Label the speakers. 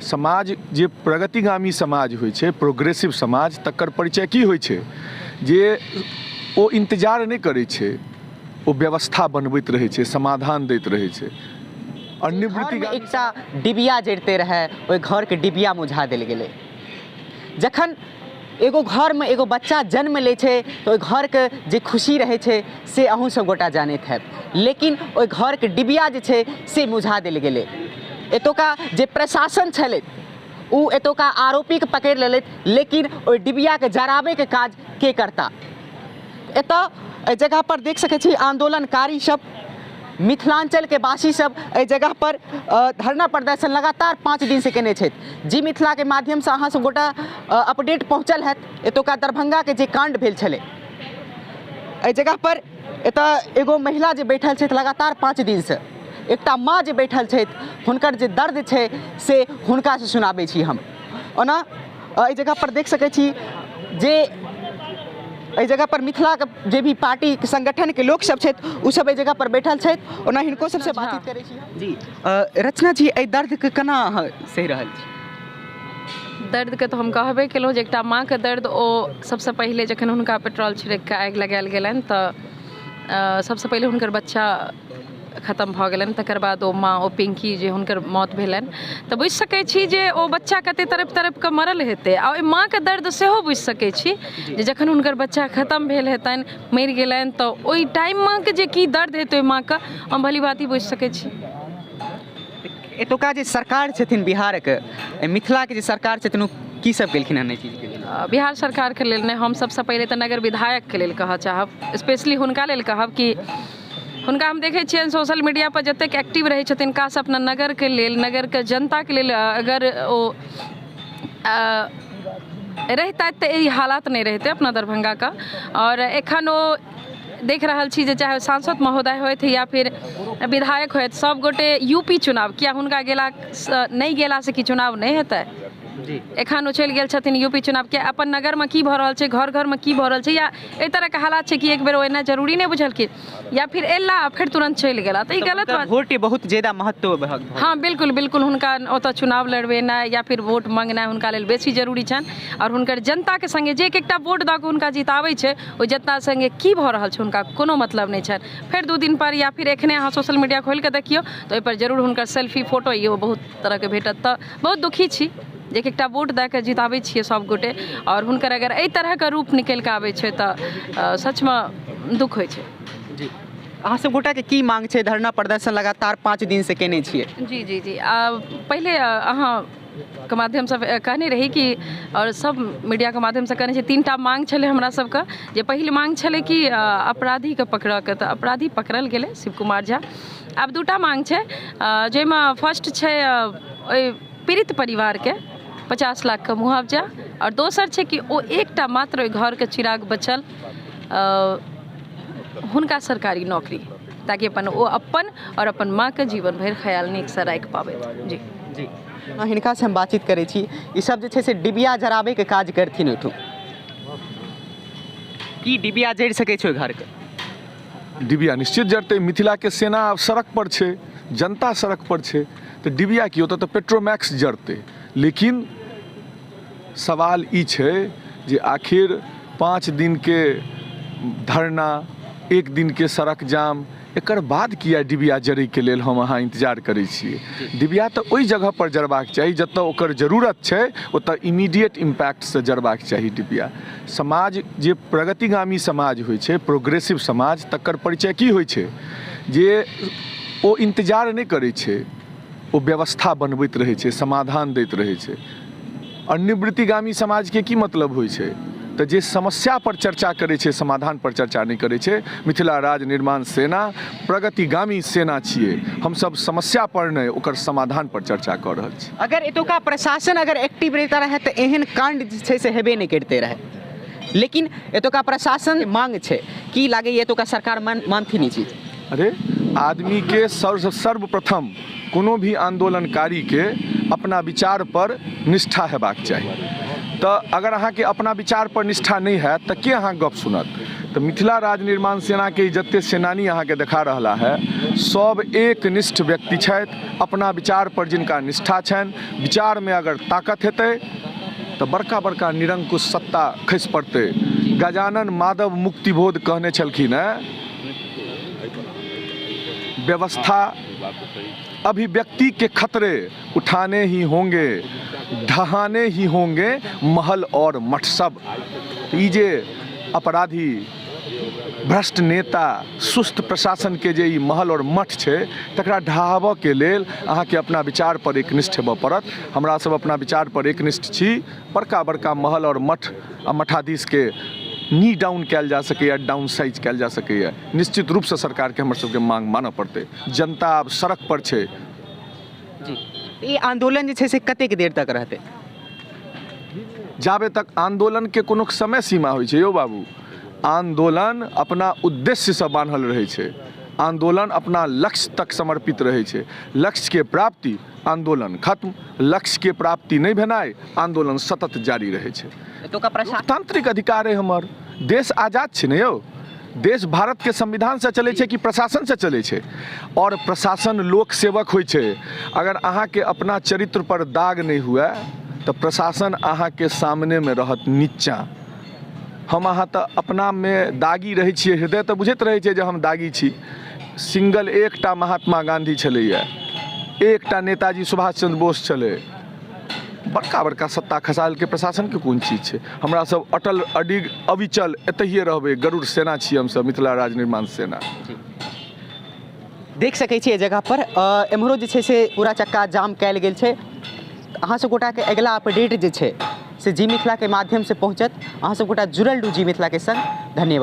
Speaker 1: समाज जे प्रगतिगामी समाज होइ छै, प्रोग्रेसिव समाज, तकर परिचय की होइ छै जे ओ इंतजार नहीं करै छै, ओ व्यवस्था बनबैत रहै छै, समाधान दैत रहै छै। और निवृत्ति
Speaker 2: एकटा डिबिया जड़ते रहे, ओहि घर के डिबिया मुझा देल गेलै। जखन एगो घर में एगो बच्चा जन्म ले छै तो ओहि घर के जे खुशी रहे छै से अहूँ सब गोटा जानैत हैब, लेकिन ओहि घर के डिबिया जे छै से मुझा देल गेलै। एतुका जे प्रशासन छलै ओ एतुका आरोपी के पकड़ि लेलथि, लेकिन ओहि डिबिया के जराबे के काज के करता? एतऽ एहि जगह पर देख सकै छी आंदोलनकारी सब, मिथिलांचल के वासी सब एहि जगह पर धरना प्रदर्शन लगातार 5 दिन से केने छथि। जी मिथिला के माध्यम से अहाँ सब गोटा अपडेट पहुँचल हैत एतुका दरभंगा के जे कांड भेल छलै। एहि जगह पर एतऽ एगो महिला जे बैठल छथि लगातार 5 दिन से, एकटा माँ जे बैठल छथि, हुनकर जे दर्द छै से हुनका से सुनाबै छी हम। ओना एहि जगह पर देख सकै छी जे एहि जगह पर मिथिला के जे भी पार्टी संगठन के लोक सब छथि ओ सब एहि जगह पर बैठल छथि। ओना हिनको सबसे बातचीत करै छी जी। रचना जी, एहि दर्द के केना अहाँ सहि रहल छी?
Speaker 3: दर्द के तो हम कहबे केलहुँ जे एकटा माँ के दर्द, ओ सबसे पहिले जखन हुनका पेट्रोल छिड़क के आगि लगायल गेलनि तऽ सबसे पहिले हुनकर बच्चा खत्म भऽ गेलनि, तकर बाद ओ माँ, ओ पिंकी जे हुनकर मौत भेलनि, तऽ बुझि सकै छी जे ओ बच्चा कते तरफ तरफ के मरल हेतै। आ ओहि माँ के दर्द सेहो बुझि सकै छी जे जखन हुनकर बच्चा खत्म भेल हेतनि, मरि गेलनि, तऽ ओहि टाइममे के जे की दर्द हेतै ओहि माँ के, हम भली भांति बुझि सकै छी।
Speaker 2: एतुका जे सरकार छथिन बिहार के, मिथिला के जे सरकार छथिन ओ की सब केलखिन हन? चीज के लेल
Speaker 3: बिहार सरकार के लेल नहि, हम सबसे पहिले तऽ नगर विधायक के लेल कहऽ चाहब, स्पेशली हुनका लेल कहब कि हुनका हम देखै छियनि सोशल मीडिया पर जतेक एक्टिव रहै छथिन, काश अपना नगर के लेल, नगर के जनता के लेल अगर ओ रहता तऽ ई हालात नहीं रहते अपना दरभंगा का। और एखन ओ देख रहल छी जे चाहे सांसद महोदय होथि या फिर विधायक होथि, सब गोटे यूपी चुनाव, किया हुनका गेला नहीं गेला से कि चुनाव नहीं हेतै? जी, एखन ओ चलि गेल छथिन यूपी चुनाव के, अपन नगर में की भऽ रहल छै, घर घर में की भऽ रहल छै, या एहि तरह के हालात छै कि एक बेर ओ एना जरूरी नहीं बुझलखिन, या फिर एला फिर तुरंत चलि गेला, तऽ ई गलत बात।
Speaker 2: वोट के बहुत ज्यादा महत्व।
Speaker 3: हाँ बिल्कुल बिल्कुल, हुनका ओतऽ चुनाव लड़वेनाइ या फिर वोट मांगनाइ हुनका लेल बेसी जरूरी छनि। और हुनकर जनता के संगे जे एकटा वोट दऽ कऽ हुनका जिताबै छै, ओहि जनता संगे की भऽ रहल छै हुनका कोनो मतलब नहीं छनि। फिर 2 दिन पर या फिर एखने अहाँ सोशल मीडिया खोलि कऽ देखियौ तऽ ओहिपर जरूर हुनकर सेल्फी फोटो इहो बहुत तरह के भेटत। तऽ बहुत दुखी छी जे एकटा वोट दऽ कऽ जिताबै छियै सब गोटे, और हुनकर अगर एहि तरह के रूप निकलि कऽ आबै छै तऽ सच में दुख होइ छै।
Speaker 2: जी, अहाँ सब गोटा के की मांग छै? धरना प्रदर्शन लगातार 5 दिन से केने छियै।
Speaker 3: जी जी जी, पहिले अहाँ के माध्यम से कहने रही कि, और सब मीडिया के माध्यम से कहने छी, 3टा मांग छलै हमरा सबके। जे पहिल मांग छलै कि अपराधी के पकड़ऽ के, तऽ अपराधी पकड़ल गेलै शिव कुमार झा। आब 2टा मांग छै, जाहिमे फर्स्ट छै ओहि पीड़ित परिवार के 50 लाख के मुआवजा, और दोसर छै कि ओ एकटा मात्र ओहि घर के चिराग बचल हुनका सरकारी नौकरी, ताकि अपन ओ अपन और अपन माँ के जीवन भरि ख्याल नीक से राखि पाबै। जी
Speaker 2: जी, हिनका से हम बातचीत करै छी। ई सब जे छै से डिबिया जराबे के काज करथिन ओठू, की डिबिया जरि सकै छै घर के?
Speaker 1: डिबिया निश्चित जरते। मिथिला के सेना सड़क पर छै, जनता सड़क पर छै, तो डिबिया की होता तो पेट्रोमैक्स जरते। लेकिन सवाल ई छै जे आखिर 5 दिन के धरना, 1 दिन के सड़क जाम, एकर बाद किया डिबिया जरै के लेल हम अहाँ इंतजार करै छियै? डिबिया तऽ ओहि जगह पर जरबाक चाही जतऽ ओकर जरूरत छै, ओतऽ इमीडिएट इम्पैक्ट से जरबाक चाही डिबिया। समाज जे प्रगतिगामी समाज होइ छै, प्रोग्रेसिव समाज, तकर परिचय की होइ छै जे ओ इंतजार नहीं करै छै, ओ व्यवस्था बनबैत रहै छै, समाधान दैत रहै छै। और निवृत्तिगामी समाज के की मतलब होइ छै? तऽ जे समस्या पर चर्चा करै छै, समाधान पर चर्चा नहीं करै छै। मिथिला राज्य निर्माण सेना प्रगतिगामी सेना छियै, हम सब समस्या पर नहीं ओकर समाधान पर चर्चा कऽ रहल छी।
Speaker 2: अगर एतुका प्रशासन अगर एक्टिव रहता रहे तऽ एहन कांड जे छै से हेबे नहीं करते रहे, लेकिन एतुका प्रशासन मांग छै, की लागैए एतुका सरकार मानथिन ई चीज?
Speaker 1: अरे आदमी के सर्वप्रथम कोनो भी आंदोलनकारी के अपना विचार पर निष्ठा हेबाक चाही। तो अगर अहाँ के अपना विचार पर निष्ठा नहीं है तो के अहाँ गप सुनत? तो मिथिला राज निर्माण सेना के जते सेनानी अहाँ के देखा रहा है सब एक निष्ठ व्यक्ति छथि, अपना विचार पर जिनका निष्ठा छनि। विचार में अगर ताकत हेतै तो बड़का बड़का निरंकुश सत्ता खसि पड़तै। गजानन माधव मुक्तिबोध कहने छलखिन है, व्यवस्था अभिव्यक्ति के खतरे उठाने ही होंगे, ढहाने ही होंगे महल और मठ सब। ई जे अपराधी भ्रष्ट नेता सुस्त प्रशासन के जे ई महल और मठ छै तकरा ढहाबऽ के लेल अहाँके अपना विचार पर एकनिष्ठ हेबऽ पड़त। हमरा सब अपना विचार पर एकनिष्ठ छी। बड़का बड़का महल और मठ आ मठाधीश के नी डाउन कयल जा सकैए, डाउन साइज कयल जा सकैए। निश्चित रूपसँ सरकारके हमर सबके मांग मानऽ पड़तै। जनता आब सड़क पर छै।
Speaker 2: जी, ई आंदोलन जे छै से कतेक देर तक रहतै?
Speaker 1: जाबे तक आंदोलन के कोनो समय सीमा होइ छै यौ बाबू। आंदोलन अपना उद्देश्य से बांधल रहै छै, आंदोलन अपना लक्ष्य तक समर्पित रहै छै। लक्ष्य के प्राप्ति आंदोलन खत्म, लक्ष्य के प्राप्ति नहीं भेनाइ आंदोलन सतत जारी रहै छै।
Speaker 2: एतुका प्रशासन
Speaker 1: लोकतांत्रिक अधिकार है हमर। देश आजाद छै ने यौ। देश भारत के संविधान से चले छै कि प्रशासन से चले छै? और प्रशासन लोक सेवक होइ छै। अगर अहाँ के अपना चरित्र पर दाग नहीं हुआ तो प्रशासन अहाँ के सामने में रहत नीचा। हम अहाँ तो अपना में दागी रहै छियै, हृदय तो बुझैत रहै छै जे हम दागी छी। सिंगल एकटा महात्मा गांधी छलैया, एकटा नेताजी सुभाष चंद्र बोस छलै। बड़का बड़का सत्ता खसाल के प्रशासन के कोन चीज छै? हमरा सब अटल अडिग अविचल एतहिए रहबै। गरुड़ सेना छी हम सब, मिथिला राज निर्माण सेना।
Speaker 2: देख सकै छी एहि जगह पर एम्हरो जे छै से पूरा चक्का जाम कयल गेल छै। अहाँ सब गोटा के अगिला अपडेट जे छै से जी मिथिला के माध्यम से पहुँचत। अहाँ सब गोटा जुड़ल रहू जी मिथिला के संग। धन्यवाद।